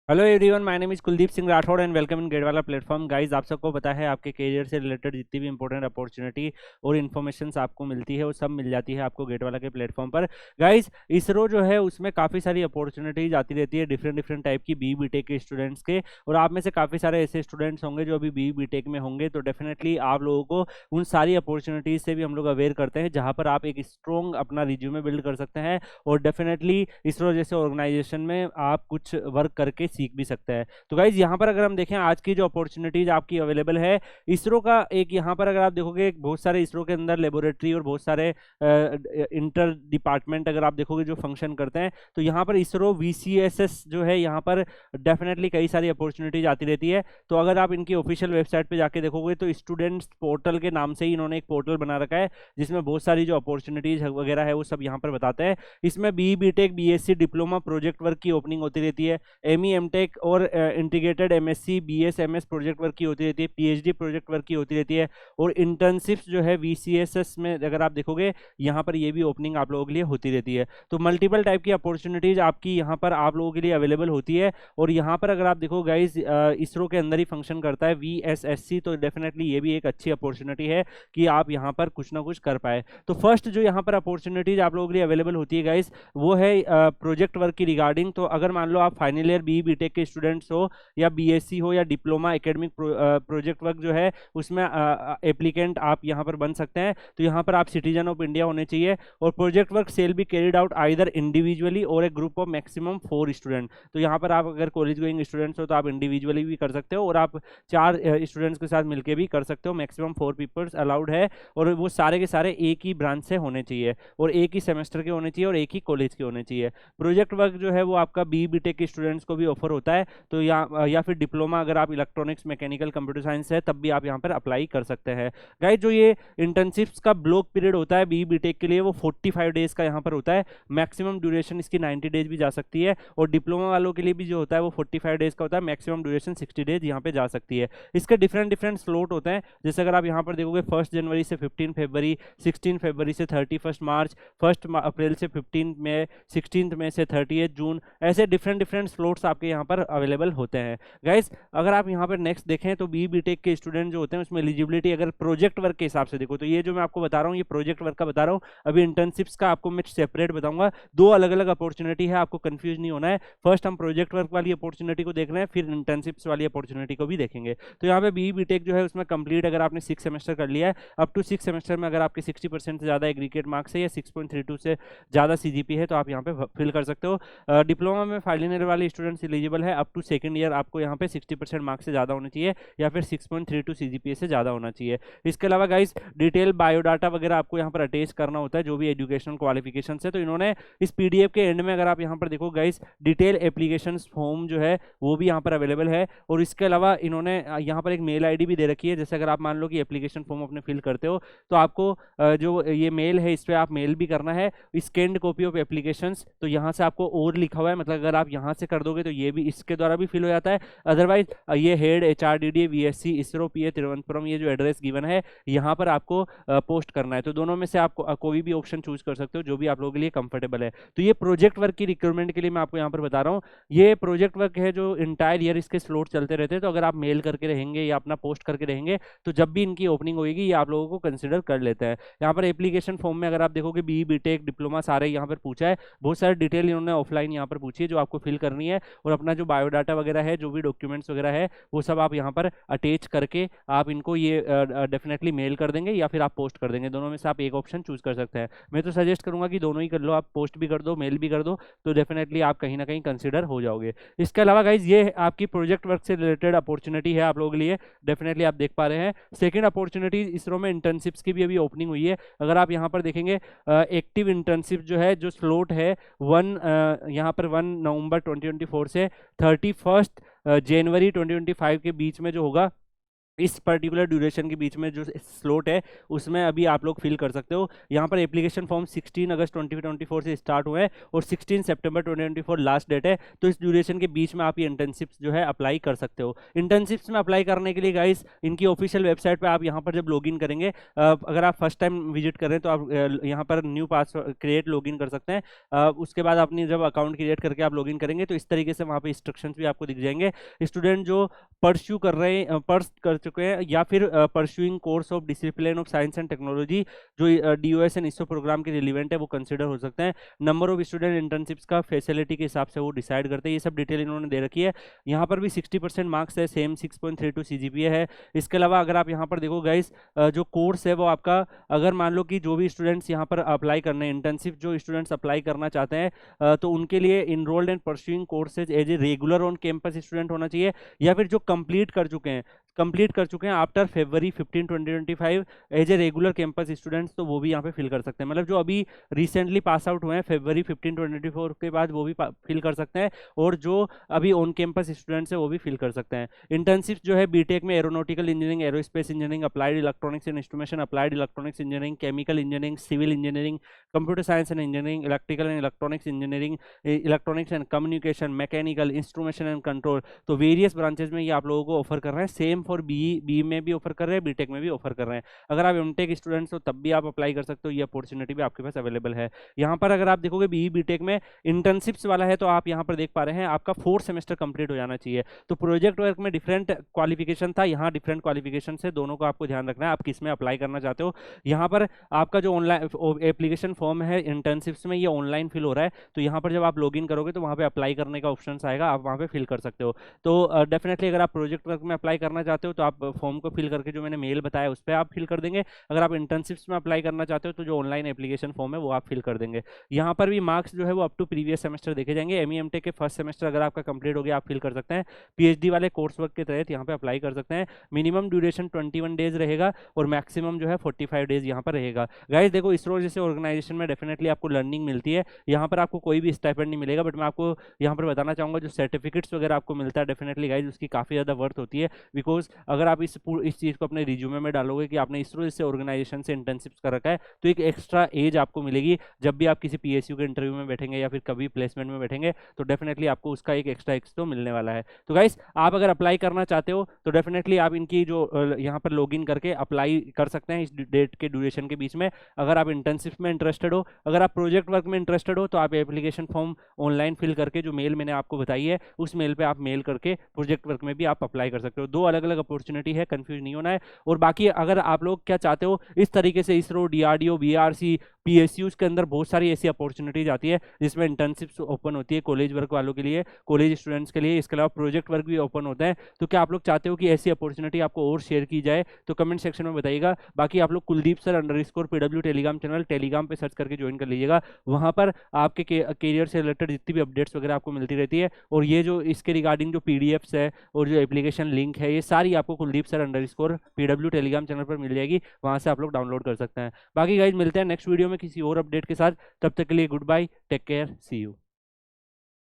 Hello everyone, my name is Kuldeep Singh Rathore and welcome in Gatewala platform. Guys, आप सबको पता है आपके करियर से रिलेटेड जितनी भी इंपॉर्टेंट अपॉर्चुनिटी और इन्फॉर्मेशन आपको मिलती है वो सब मिल जाती है आपको गेटवाला के प्लेटफॉर्म पर। गाइस, इसरो जो है उसमें काफ़ी सारी अपॉर्चुनिटीज आती रहती है डिफरेंट डिफरेंट टाइप की बी टेक के स्टूडेंट्स के। और आप में से काफ़ी सारे ऐसे स्टूडेंट्स होंगे जो अभी बी टेक में होंगे, तो डेफिनेटली आप लोगों को उन सारी अपॉर्चुनिटीज से भी हम लोग अवेयर करते हैं जहाँ पर आप एक स्ट्रॉन्ग अपना रिज्यूमे बिल्ड कर सकते हैं और डेफिनेटली इसरो जैसे ऑर्गेनाइजेशन में आप कुछ वर्क करके सीख भी सकते हैं। तो गाइज यहाँ पर अगर हम देखें आज की जो अपॉर्चुनिटीज आपकी अवेलेबल है इसरो का, एक यहाँ पर अगर आप देखोगे बहुत सारे इसरो के अंदर लेबोरेटरी और बहुत सारे इंटर डिपार्टमेंट अगर आप देखोगे जो फंक्शन करते हैं, तो यहाँ पर इसरो वीसीएसएस जो है यहाँ पर डेफिनेटली कई सारी अपॉर्चुनिटीज आती रहती है। तो अगर आप इनकी ऑफिशियल वेबसाइट पे जाके देखोगे तो स्टूडेंट्स पोर्टल के नाम से ही इन्होंने एक पोर्टल बना रखा है जिसमें बहुत सारी जो अपॉर्चुनिटीज वगैरह है वो सब यहाँ पर बताते हैं। इसमें B Tech BSc diploma project work की ओपनिंग होती रहती है, एमई एमटेक और integrated MSc BS MS project work की होती रहती है, पीएचडी प्रोजेक्ट वर्क की होती रहती है और इंटर्नशिप्स जो है वीसीएसएस में अगर आप देखोगे यहाँ पर ये भी ओपनिंग आप लोगों के लिए होती रहती है। तो मल्टीपल टाइप की अपॉर्चुनिटीज आपकी यहाँ पर आप लोगों के लिए अवेलेबल होती है। और यहाँ पर अगर आप देखो गाइज, इसरो के अंदर ही फंक्शन करता है वीएसएससी, तो डेफिनेटली ये भी एक अच्छी अपॉर्चुनिटी है कि आप यहाँ पर कुछ ना कुछ कर पाए। तो फर्स्ट जो यहाँ पर अपॉर्चुनिटीज आप लोगों के लिए अवेलेबल होती है गाइज वो है प्रोजेक्ट वर्क की रिगार्डिंग। तो अगर मान लो आप फाइनल ईयर बी टेक के स्टूडेंट्स हो या बीएससी हो या डिप्लोमा एकेडमिक प्रोजेक्ट वर्क जो है उसमें एप्लीकेंट आप यहाँ पर बन सकते हैं। तो यहाँ पर आप सिटीजन ऑफ इंडिया होने चाहिए और project work shall be carried out either individually और a group of maximum 4 student. तो यहाँ पर आप अगर कॉलेज गोइंग स्टूडेंट्स हो तो आप इंडिविजुअली भी कर सकते हो और आप 4 स्टूडेंट्स के साथ मिलकर भी कर सकते हो। मैक्सिमम 4 पीपल्स अलाउड है और वो सारे के सारे एक ही ब्रांच से होने चाहिए और एक ही सेमेस्टर के होने चाहिए और एक ही कॉलेज के होने चाहिए। प्रोजेक्ट वर्क जो है वो आपका बी टेक के स्टूडेंट्स को भी ऑफर होता है। तो या फिर डिप्लोमा अगर आप इलेक्ट्रॉनिक्स मैकेनिकल कंप्यूटर साइंस है तब भी आप यहाँ पर अप्लाई कर सकते हैं। गाइस, जो ये इंटर्नशिप्स का ब्लॉक पीरियड होता है बी टेक के लिए वो 45 डेज का यहाँ पर होता है। मैक्सिमम ड्यूरेशन इसकी 90 डेज भी जा सकती है और डिप्लोमा वालों के लिए भी जो होता है वो 45 डेज का होता है। मैक्सिमम ड्यूरेशन 60 डेज यहाँ पे जा सकती है। इसके डिफरेंट डिफरेंट स्लॉट होते हैं, जैसे अगर आप यहाँ पर देखोगे 1 जनवरी से 15 फरवरी, 16 फरवरी से 31 मार्च, 1 अप्रैल से 15 मई, 16 मई से 30 जून, ऐसे डिफरेंट डिफरेंट स्लॉट्स आपके यहाँ पर अवेलेबल होते हैं। गाइस, अगर आप यहाँ पर नेक्स्ट देखें तो बी टेक के स्टूडेंट जो होते हैं उसमें एलिजिबिलिटी अगर प्रोजेक्ट वर्क के हिसाब से देखो तो ये जो मैं आपको बता रहा हूँ ये प्रोजेक्ट वर्क का बता रहा हूँ। अभी इंटर्नशिप्स का आपको मैं सेपरेट बताऊंगा, दो अलग अलग अपॉर्चुनिटी है, आपको कंफ्यूज नहीं होना है। फर्स्ट हम प्रोजेक्ट वर्क वाली अपॉर्चुनिटी को देख रहे हैं, फिर इंटर्नशिप्स वाली अपॉर्चुनिटी को भी देखेंगे। तो यहाँ पे बी टेक जो है उसमें कंप्लीट अगर आपने 6 सेमेस्टर कर लिया है, अप टू 6 सेमेस्टर में अगर आपके 60% से ज़्यादा एग्रीगेट मार्क्स है या 6.32 से ज़्यादा सीजीपी है तो आप यहाँ पे फिल कर सकते हो। डिप्लोमा में फाइनल ईयर वाले स्टूडेंट्स एलिजिबल है, अप टू सेकंड ईयर आपको यहाँ पे 60% मार्क्स से ज़्यादा होना चाहिए या फिर 6.32 सीजीपीए से ज़्यादा होना चाहिए। इसके अलावा गाइस, डिटेल बायोडाटा वगैरह आपको यहाँ पर अटैच करना होता है जो भी एजुकेशनल क्वालिफिकेशन है। तो इन्होंने इस पीडीएफ के एंड में अगर आप यहाँ पर देखो गाइस, डिटेल एप्लीकेशन फॉर्म जो है वो भी यहाँ पर अवेलेबल है और इसके अलावा इन्होंने यहाँ पर एक मेल आईडी भी दे रखी है। जैसे अगर आप मान लो कि एप्लीकेशन फॉर्म अपने फिल करते हो तो आपको जो ये मेल है इस पर आप मेल भी करना है स्कैन्ड कॉपी ऑफ एप्लीकेशंस। तो यहाँ से आपको और लिखा हुआ है, मतलब अगर आप यहाँ से कर दोगे तो ये भी इसके द्वारा भी फिल हो जाता है। अदरवाइज ये हेड एचआरडीडी वीएससी इसरो पीए तिरुवनंतपुरम, ये जो एड्रेस गिवन है यहाँ पर आपको पोस्ट करना है। तो दोनों में से आप कोई भी ऑप्शन चूज कर सकते हो जो भी आप लोगों के लिए कंफर्टेबल है। तो ये प्रोजेक्ट वर्क की रिक्रूटमेंट के लिए मैं आपको यहाँ पर बता रहा हूँ। ये प्रोजेक्ट वर्क है जो इंटायर ईयर इसके स्लॉट चलते रहते हैं। तो अगर आप मेल करके रहेंगे या अपना पोस्ट करके रहेंगे तो जब भी इनकी ओपनिंग होगी ये आप लोगों को कंसिडर कर लेते हैं। यहाँ पर एप्लीकेशन फॉर्म में अगर आप देखोगे बी टेक डिप्लोमा सारे यहाँ पर पूछा है, बहुत सारे डिटेल इन्होंने ऑफलाइन यहाँ पर पूछी है जो आपको फिल करनी है और अपना जो बायोडाटा वगैरह है जो भी डॉक्यूमेंट्स वगैरह है वो सब आप यहाँ पर अटैच करके आप इनको ये डेफिनेटली मेल कर देंगे या फिर आप पोस्ट कर देंगे। दोनों में से आप एक ऑप्शन चूज कर सकते हैं। मैं तो सजेस्ट करूंगा कि दोनों ही कर लो, आप पोस्ट भी कर दो मेल भी कर दो, तो डेफिनेटली आप कहीं ना कहीं कंसिडर हो जाओगे। इसके अलावा गाइज ये आपकी प्रोजेक्ट वर्क से रिलेटेड अपॉर्चुनिटी है आप लोगों के लिए, डेफिनेटली आप देख पा रहे हैं। सेकेंड अपॉर्चुनिटी इसरो में इंटर्नशिप्स की भी अभी ओपनिंग हुई है। अगर आप यहाँ पर देखेंगे एक्टिव इंटर्नशिप जो है जो स्लॉट है यहाँ पर 1 नवंबर 2024 से 31 जनवरी 2025 के बीच में जो होगा इस पर्टिकुलर ड्यूरेशन के बीच में जो स्लॉट है उसमें अभी आप लोग फिल कर सकते हो। यहाँ पर एप्लीकेशन फॉर्म 16 अगस्त 2024 से स्टार्ट हुए हैं और 16 सितंबर 2024 लास्ट डेट है। तो इस ड्यूरेशन के बीच में आप ये इंटर्नशिप्स जो है अप्लाई कर सकते हो। इंटर्नशिप्स में अप्लाई करने के लिए गाइस इनकी ऑफिशियल वेबसाइट पर आप यहाँ पर जब लॉगिन करेंगे, अगर आप फर्स्ट टाइम विजिट करें तो आप यहाँ पर न्यू पासवर्ड क्रिएट लॉगिन कर सकते हैं। उसके बाद अपनी जब अकाउंट क्रिएट करके आप लॉगिन करेंगे तो इस तरीके से वहाँ पर इंस्ट्रक्शंस भी आपको दिख जाएंगे। स्टूडेंट जो परस्यू कर रहे हैं, पर्स कर चुके हैं या फिर pursuing course of discipline of science and technology जो डीओएस एंड इसो प्रोग्राम के रिलेवेंट है वो कंसिडर हो सकते हैं। नंबर ऑफ स्टूडेंट इंटर्नशिप्स का फैसिलिटी के हिसाब से वो डिसाइड करते हैं। ये सब डिटेल इन्होंने दे रखी है। यहाँ पर भी 60% मार्क्स है, सेम 6.32 CGPA है। इसके अलावा अगर आप यहाँ पर देखो गाइस, जो कोर्स है वो आपका, अगर मान लो कि जो भी स्टूडेंट्स यहाँ पर अप्लाई करने इंटर्नशिप जो स्टूडेंट्स अप्लाई करना चाहते हैं तो उनके लिए enrolled and pursuing courses as a regular on campus student होना चाहिए, या फिर जो कंप्लीट कर चुके हैं after February 15 2025 as a regular campus students, तो वो भी यहाँ पे फिल कर सकते हैं। मतलब जो अभी रिसेंटली पास आउट हुए हैं February 15 2024 के बाद वो भी फिल कर सकते हैं, और जो अभी ऑन कैंपस स्टूडेंट्स है वो भी फिल कर सकते हैं। इंटर्नशिप जो है बीटेक में aeronautical engineering, aerospace engineering, applied electronics and instrumentation, applied electronics engineering, chemical engineering, civil engineering, computer science and engineering, electrical and electronics engineering, electronics and communication, mechanical, instrumentation and control, तो various branches में ये आप लोगों को offer कर रहे हैं। Same for B में भी ऑफर कर रहे हैं, बीटेक में भी ऑफर कर रहे हैं। अगर आप एमटेक स्टूडेंट्स हो तब भी आप अप्लाई कर सकते हो, ये अपॉर्चुनिटी भी आपके पास अवेलेबल है। यहाँ पर अगर आप देखोगे बीई बीटेक में इंटर्नशिप्स वाला है तो आप यहाँ पर देख पा रहे हैं आपका 4 सेमेस्टर कंप्लीट हो जाना चाहिए। तो प्रोजेक्ट वर्क में डिफरेंट क्वालिफिकेशन था, यहाँ डिफरेंट क्वालिफिकेशन से, दोनों को आपको ध्यान रखना है आप किस में अप्लाई करना चाहते हो। यहाँ पर आपका जो ऑनलाइन एप्लीकेशन फॉर्म है इंटर्नशिप्स में ये ऑनलाइन फिल हो रहा है, तो यहाँ पर जब आप लॉगिन करोगे तो वहाँ पे अप्लाई करने का ऑप्शन आएगा, आप वहाँ पे फिल कर सकते हो। तो डेफिनेटली अगर आप प्रोजेक्ट वर्क में अप्लाई करना चाहते हो तो आप फॉर्म को फिल करके जो मैंने मेल बताया उस पर आप फिल कर देंगे। अगर आप इंटर्नशिप्स में अप्लाई करना चाहते हो तो जो ऑनलाइन एप्लीकेशन फॉर्म है वो आप फिल कर देंगे। यहाँ पर भी मार्क्स जो है वो अप टू प्रीवियस सेमेस्टर देखे जाएंगे। एमईएमटेक के फर्स्ट सेमेस्टर अगर आपका कंप्लीट हो गया आप फिल कर सकते हैं। पीएचडी वाले कोर्स वर्क के तहत यहाँ पे अप्लाई कर सकते हैं। मिनिमम ड्यूरेशन 21 डेज रहेगा और मैक्सिमम जो है 45 डेज यहाँ पर रहेगा। गाइस देखो, इसरो जैसे ऑर्गेनाइजेशन में डेफिनेटली आपको लर्निंग मिलती है, यहाँ पर आपको कोई भी स्टाइपेंड नहीं मिलेगा, बट मैं आपको यहाँ पर बताना चाहूँगा जो सर्टिफिकेट्स वगैरह आपको मिलता है डेफिनेटली गाइस उसकी काफ़ी ज़्यादा वर्थ होती है। बिकॉज अगर आप इस चीज़ को अपने रिज्यूमे में डालोगे कि आपने इसरो जैसे ऑर्गेनाइजेशन से इंटर्नशिप्स कर रखा है, तो एक एक्स्ट्रा एज आपको मिलेगी जब भी आप किसी पीएसयू के इंटरव्यू में बैठेंगे या फिर कभी प्लेसमेंट में बैठेंगे, तो डेफिनेटली आपको उसका एक एक्स्ट्रा एक्स तो मिलने वाला है। तो गाइस आप अगर अप्लाई करना चाहते हो तो डेफिनेटली आप इनकी जो यहाँ पर लॉगिन करके अप्लाई कर सकते हैं इस डेट के ड्यूरेशन के बीच में। अगर आप इंटर्नशिप में इंटरेस्टेड हो, अगर आप प्रोजेक्ट वर्क में इंटरेस्टेड हो, तो आप एप्लीकेशन फॉर्म ऑनलाइन फिल करके जो मेल मैंने आपको बताई है उस मेल पे आप मेल करके प्रोजेक्ट वर्क में भी आप अप्लाई कर सकते हो। दो अलग अलग अपॉर्चुनिटी है, कंफ्यूज नहीं होना है। और बाकी अगर आप लोग क्या चाहते हो, इस तरीके से इसरो, डीआरडीओ, बीआरसी, पीएसयूज के अंदर बहुत सारी ऐसी अपॉर्चुनिटीज आती है जिसमें इंटर्नशिप्स ओपन होती है कॉलेज वर्क वालों के लिए, कॉलेज स्टूडेंट्स के लिए। इसके अलावा प्रोजेक्ट वर्क भी ओपन होता है। तो क्या आप लोग चाहते हो कि ऐसी अपॉर्चुनिटी आपको और शेयर की जाए तो कमेंट सेक्शन में बताइएगा। बाकी आप लोग Kuldeep sir _PW Telegram channel Telegram पे सर्च करके ज्वाइन कर लीजिएगा। वहाँ पर आपके करियर से रिलेटेड जितनी भी अपडेट्स वगैरह आपको मिलती रहती है, और ये जो इसके रिगार्डिंग जो पीडीएफ्स है और जो एप्लीकेशन लिंक है ये सारी आपको Kuldeep sir _PW Telegram channel पर मिल जाएगी, वहाँ से आप लोग डाउनलोड कर सकते हैं। बाकी गाइज मिलते हैं नेक्स्ट वीडियो में किसी और अपडेट के साथ, तब तक के लिए goodbye, take care, see you.